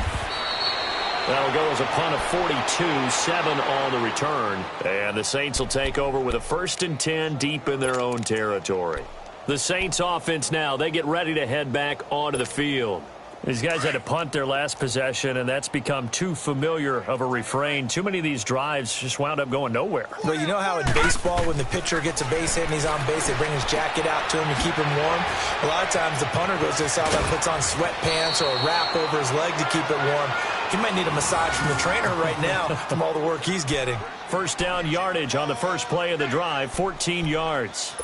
Speaker 1: That'll go as a punt of 42, 7 on the return. And the Saints will take over with a 1st and 10 deep in their own territory. The Saints offense now, they get ready to head back onto the field. These guys had to punt their last possession, and that's become too familiar of a refrain. Too many of these drives just wound up going nowhere.
Speaker 2: Well, you know how in baseball, when the pitcher gets a base hit and he's on base, they bring his jacket out to him to keep him warm? A lot of times the punter goes to the sideline, puts on sweatpants or a wrap over his leg to keep it warm. He might need a massage from the trainer right now from all the work he's getting.
Speaker 1: 1st down yardage on the first play of the drive, 14 yards.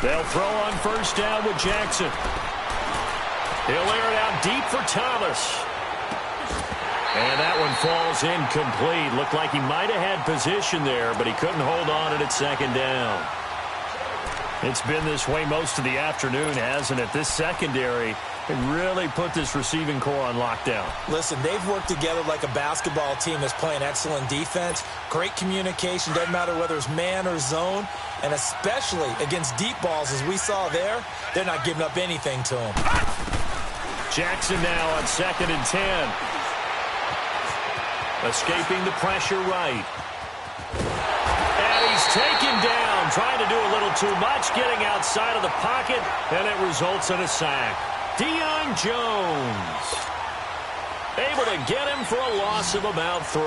Speaker 1: They'll throw on 1st down with Jackson. He'll air it out deep for Thomas. And that one falls incomplete. Looked like he might have had position there, but he couldn't hold on it at 2nd down. It's been this way most of the afternoon, hasn't it? This secondary really put this receiving core on lockdown.
Speaker 2: Listen, they've worked together like a basketball team that's playing excellent defense. Great communication, doesn't matter whether it's man or zone. And especially against deep balls, as we saw there, they're not giving up anything to him.
Speaker 1: Jackson now on 2nd and 10. Escaping the pressure right. And he's taken down, trying to do a little too much, getting outside of the pocket, and it results in a sack. Deion Jones able to get him for a loss of about 3.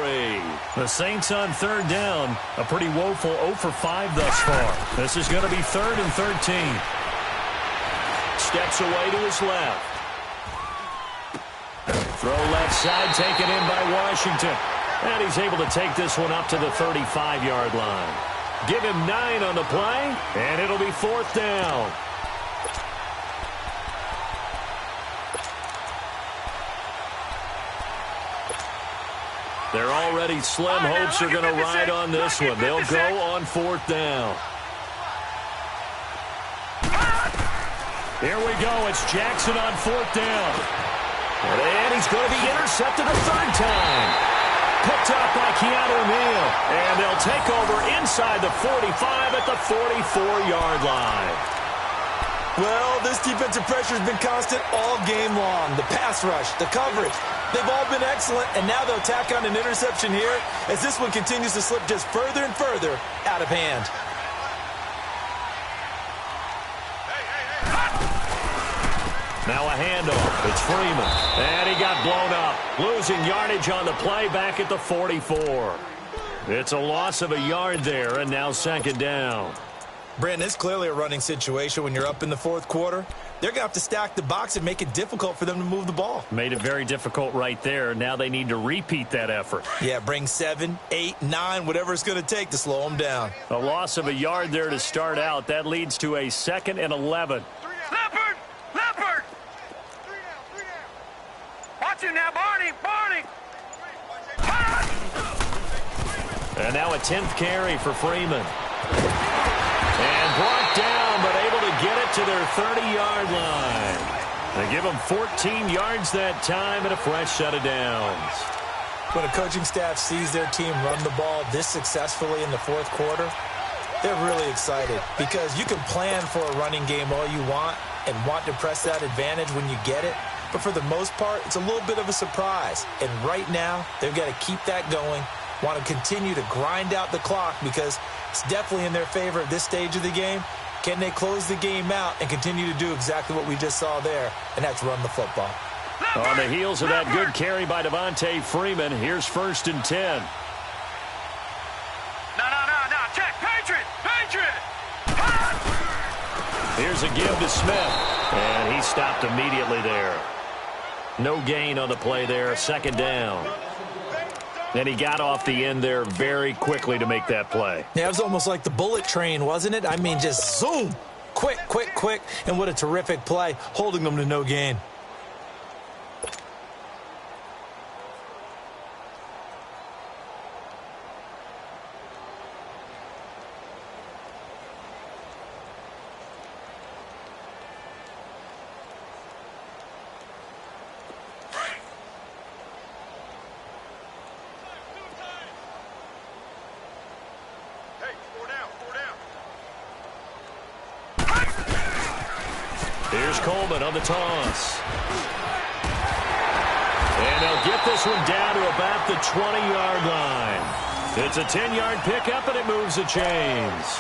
Speaker 1: The Saints on 3rd down, a pretty woeful 0 for 5 thus far. This is going to be 3rd and 13. Steps away to his left. Throw left side, taken in by Washington. And he's able to take this one up to the 35-yard line. Give him 9 on the play, and it'll be 4th down. They're already slim hopes are going to ride on this one. They'll go on 4th down. Here we go. It's Jackson on 4th down. And he's going to be intercepted a 3rd time. Picked up by Keanu Neal. And they'll take over inside the 45 at the 44-yard line.
Speaker 2: Well, this defensive pressure has been constant all game long. The pass rush, the coverage, they've all been excellent, and now they'll tack on an interception here as this one continues to slip just further and further out of hand.
Speaker 1: Now a handoff. It's Freeman. And he got blown up. Losing yardage on the play back at the 44. It's a loss of a yard there, and now 2nd down.
Speaker 2: Brandon, it's clearly a running situation when you're up in the 4th quarter. They're going to have to stack the box and make it difficult for them to move the ball.
Speaker 1: Made it very difficult right there. Now they need to repeat that effort.
Speaker 2: Yeah, bring 7, 8, 9, whatever it's going to take to slow them down.
Speaker 1: A loss of a yard there to start out. That leads to a 2nd and 11.
Speaker 3: Leopard! Leopard! 3 down. Watch him now, Barney!
Speaker 1: And now a 10th carry for Freeman. And brought down, but able to get it to their 30-yard line. They give them 14 yards that time and a fresh set of downs.
Speaker 2: When a coaching staff sees their team run the ball this successfully in the 4th quarter, they're really excited because you can plan for a running game all you want and want to press that advantage when you get it. But for the most part, it's a little bit of a surprise. And right now, they've got to keep that going, want to continue to grind out the clock because it's definitely in their favor at this stage of the game. Can they close the game out and continue to do exactly what we just saw there, and that's run the football.
Speaker 1: On the heels of that good carry by Devontae Freeman, here's 1st and 10.
Speaker 3: No. Check. Patriot!
Speaker 1: Here's a give to Smith, and he stopped immediately there. No gain on the play there, 2nd down. And he got off the end there very quickly to make that play.
Speaker 2: Yeah, it was almost like the bullet train, wasn't it? I mean, just zoom. Quick. And what a terrific play, holding them to no gain.
Speaker 1: Here's Coleman on the toss. And they'll get this one down to about the 20-yard line. It's a 10-yard pickup, and it moves the chains.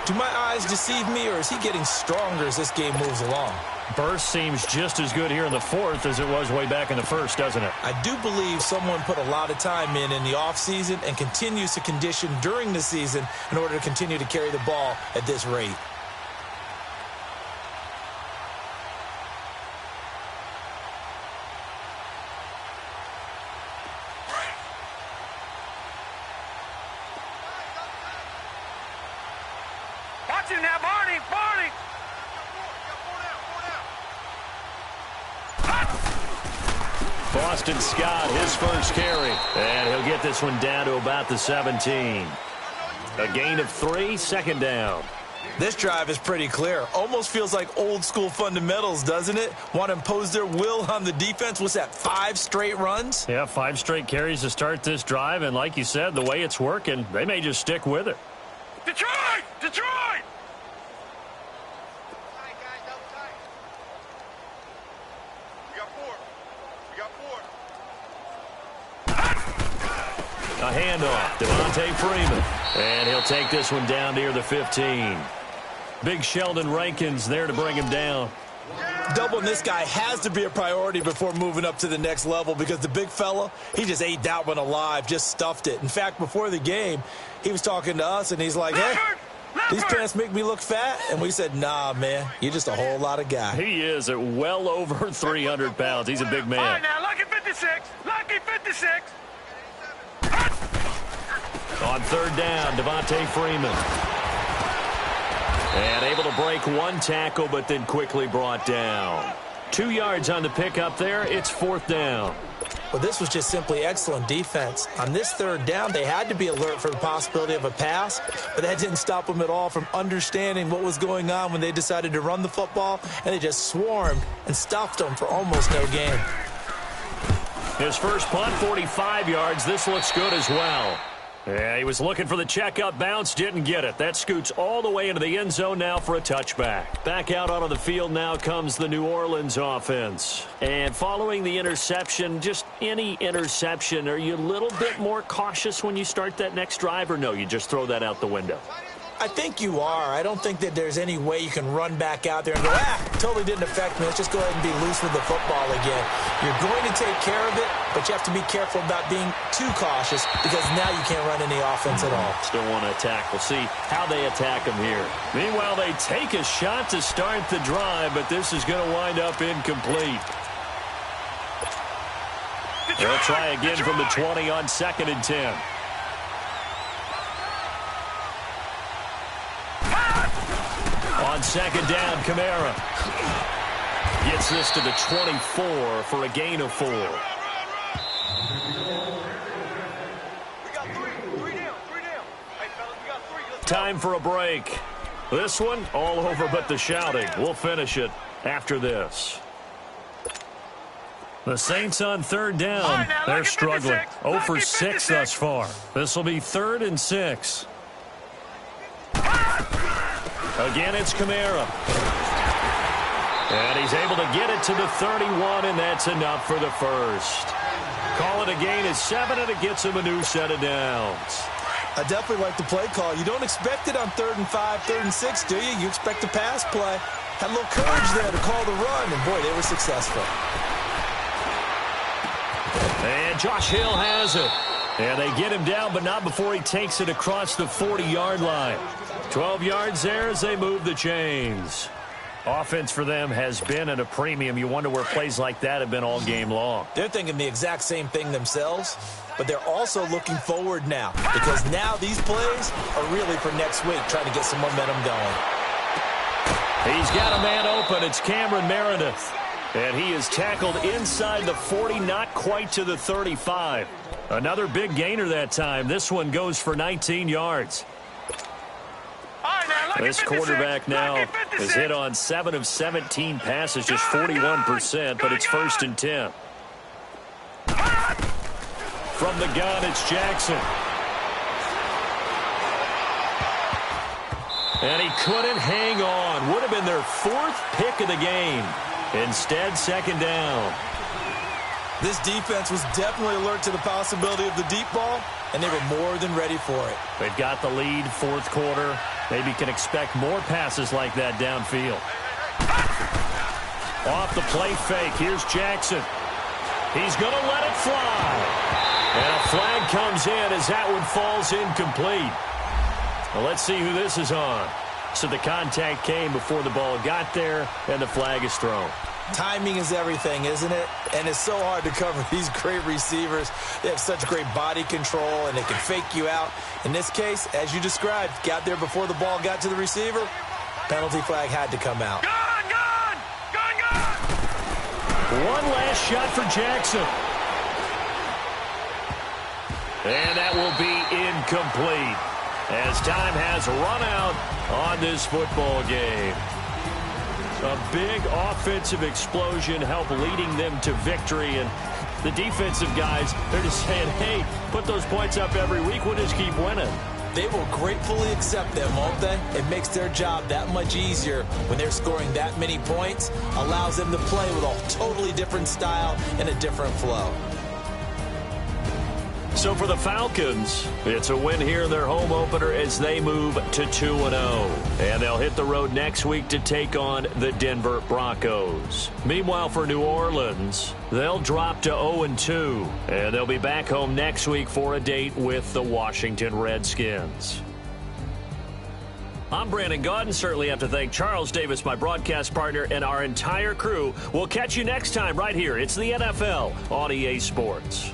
Speaker 2: Do my eyes deceive me, or is he getting stronger as this game moves along?
Speaker 1: Burst seems just as good here in the 4th as it was way back in the 1st, doesn't it?
Speaker 2: I do believe someone put a lot of time in the offseason and continues to condition during the season in order to continue to carry the ball at this rate.
Speaker 3: Watch him now, Barney!
Speaker 1: Boston Scott, his first carry. And he'll get this one down to about the 17. A gain of 3, 2nd down.
Speaker 2: This drive is pretty clear. Almost feels like old school fundamentals, doesn't it? Want to impose their will on the defense. What's that, 5 straight runs?
Speaker 1: Yeah, 5 straight carries to start this drive. And like you said, the way it's working, they may just stick with it.
Speaker 3: Detroit!
Speaker 1: A handoff, Devontae Freeman. And he'll take this one down near the 15. Big Sheldon Rankins there to bring him down.
Speaker 2: Doubling this guy has to be a priority before moving up to the next level because the big fella, he just ate that one alive, just stuffed it. In fact, before the game, he was talking to us, and he's like, hey, these pants make me look fat. And we said, nah, man, you're just a whole lot of guy.
Speaker 1: He is at well over 300 pounds. He's a big man.
Speaker 3: All right, now look at 50. 56. Lucky 56.
Speaker 1: On third down, Devontae Freeman. And able to break one tackle, but then quickly brought down. 2 yards on the pickup there. It's fourth down.
Speaker 2: Well, this was just simply excellent defense. On this third down, they had to be alert for the possibility of a pass, but that didn't stop them at all from understanding what was going on when they decided to run the football, and they just swarmed and stuffed them for almost no gain.
Speaker 1: His first punt, 45 yards. This looks good as well. Yeah, he was looking for the checkup bounce, didn't get it. That scoots all the way into the end zone now for a touchback. Back out onto the field now comes the New Orleans offense. And following the interception, just any interception, are you a little bit more cautious when you start that next drive, or no, you just throw that out the window?
Speaker 2: I think you are. I don't think that there's any way you can run back out there and go, totally didn't affect me. Let's just go ahead and be loose with the football again. You're going to take care of it, but you have to be careful about being too cautious because now you can't run any offense at all.
Speaker 1: Still want to attack. We'll see how they attack him here. Meanwhile, they take a shot to start the drive, but this is going to wind up incomplete. They'll try again from the 20 on 2nd and 10. On 2nd down, Kamara gets this to the 24 for a gain of 4.
Speaker 3: We got three down. Hey, fellas, we got 3. Let's go.
Speaker 1: Time for a break. This one, all over but the shouting. We'll finish it after this. The Saints on third down.
Speaker 3: All right, now,
Speaker 1: they're
Speaker 3: lucky
Speaker 1: struggling.
Speaker 3: 56.
Speaker 1: 0 for
Speaker 3: Lucky
Speaker 1: 6 thus far. This will be 3rd and 6. Again, it's Kamara. And he's able to get it to the 31, and that's enough for the first. Call it a gain of 7, and it gets him a new set of downs.
Speaker 2: I definitely like the play call. You don't expect it on 3rd and 5, 3rd and 6, do you? You expect a pass play. Had a little courage there to call the run, and boy, they were successful.
Speaker 1: And Josh Hill has it. And they get him down, but not before he takes it across the 40-yard line. 12 yards there as they move the chains. Offense for them has been at a premium. You wonder where plays like that have been all game long.
Speaker 2: They're thinking the exact same thing themselves, but they're also looking forward now because now these plays are really for next week, trying to get some momentum going.
Speaker 1: He's got a man open. It's Cameron Meredith. And he is tackled inside the 40, not quite to the 35. Another big gainer that time. This one goes for 19 yards. This quarterback now is hit on 7 of 17 passes, just 41%, but it's 1st and 10. From the gun, it's Jackson. And he couldn't hang on. Would have been their 4th pick of the game. Instead, 2nd down.
Speaker 2: This defense was definitely alert to the possibility of the deep ball, and they were more than ready for it.
Speaker 1: They've got the lead, 4th quarter. Maybe can expect more passes like that downfield. Off the play fake, here's Jackson. He's going to let it fly. And a flag comes in as that one falls incomplete. Well, let's see who this is on. So the contact came before the ball got there, and the flag is thrown.
Speaker 2: Timing is everything, isn't it? And it's so hard to cover these great receivers. They have such great body control, and they can fake you out. In this case, as you described, got there before the ball got to the receiver. Penalty flag had to come out.
Speaker 3: Gone!
Speaker 1: One last shot for Jackson. And that will be incomplete as time has run out on this football game. A big offensive explosion helped leading them to victory, and the defensive guys, they're just saying, hey, put those points up every week, we'll just keep winning.
Speaker 2: They will gratefully accept them, won't they? It makes their job that much easier when they're scoring that many points, allows them to play with a totally different style and a different flow.
Speaker 1: So for the Falcons, it's a win here in their home opener as they move to 2-0. And they'll hit the road next week to take on the Denver Broncos. Meanwhile, for New Orleans, they'll drop to 0-2. And they'll be back home next week for a date with the Washington Redskins. I'm Brandon Gaudin. Certainly have to thank Charles Davis, my broadcast partner, and our entire crew. We'll catch you next time right here. It's the NFL on EA Sports.